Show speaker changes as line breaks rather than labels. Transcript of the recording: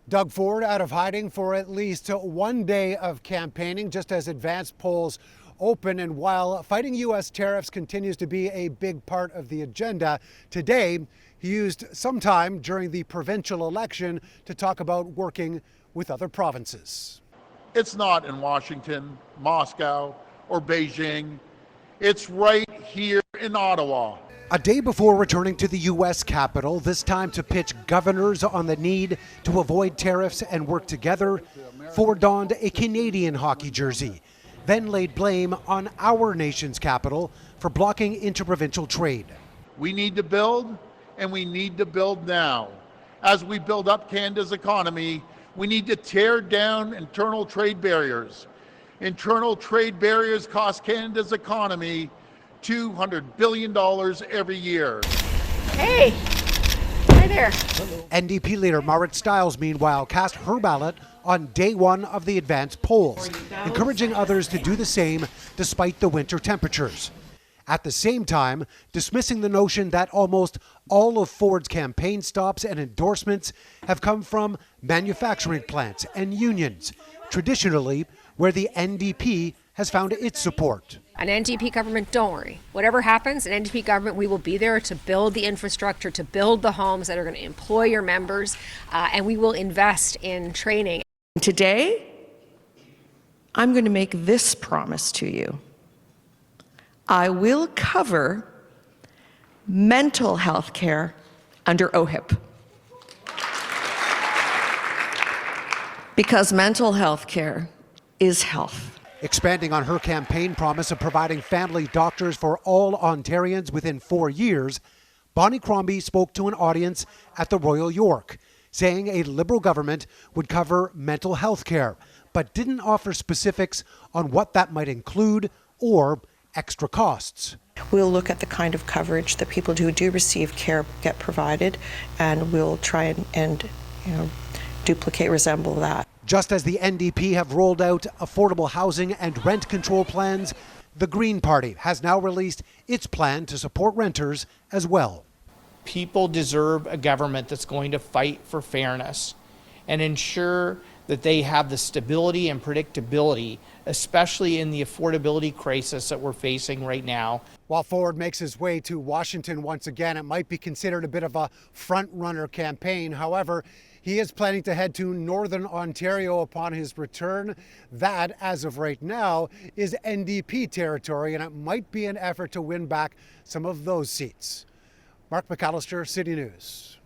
Doug Ford out of hiding for at least 1 day of campaigning just as advanced polls open. And while fighting U.S. tariffs continues to be a big part of the agenda, today he used some time during the provincial election to talk about working with other provinces.
It's not in Washington, Moscow, or Beijing. It's right here in Ottawa.
A day before returning to the U.S. Capitol, this time to pitch governors on the need to avoid tariffs and work together, Ford donned a Canadian hockey jersey, then laid blame on our nation's capital for blocking interprovincial trade.
We need to build, and we need to build now. As we build up Canada's economy, we need to tear down internal trade barriers. Internal trade barriers cost Canada's economy $200 billion every year.
Hey, hi there.
NDP leader Marit Stiles, meanwhile, cast her ballot on day one of the advanced polls, encouraging others to do the same despite the winter temperatures. At the same time, dismissing the notion that almost all of Ford's campaign stops and endorsements have come from manufacturing plants and unions, traditionally where the NDP has found its support.
An NDP government, don't worry. Whatever happens, an NDP government, we will be there to build the infrastructure, to build the homes that are going to employ your members, and we will invest in training.
Today, I'm going to make this promise to you. I will cover mental health care under OHIP. Because mental health care is health.
Expanding on her campaign promise of providing family doctors for all Ontarians within 4 years, Bonnie Crombie spoke to an audience at the Royal York, saying a Liberal government would cover mental health care, but didn't offer specifics on what that might include or extra costs.
We'll look at the kind of coverage that people who do receive care get provided, and we'll try and duplicate, resemble that.
Just as the NDP have rolled out affordable housing and rent control plans, the Green Party has now released its plan to support renters as well.
People deserve a government that's going to fight for fairness and ensure that they have the stability and predictability, especially in the affordability crisis that we're facing right now.
While Ford makes his way to Washington once again, it might be considered a bit of a front-runner campaign. However, he is planning to head to Northern Ontario upon his return. That, as of right now, is NDP territory, and it might be an effort to win back some of those seats. Mark McAllister, City News.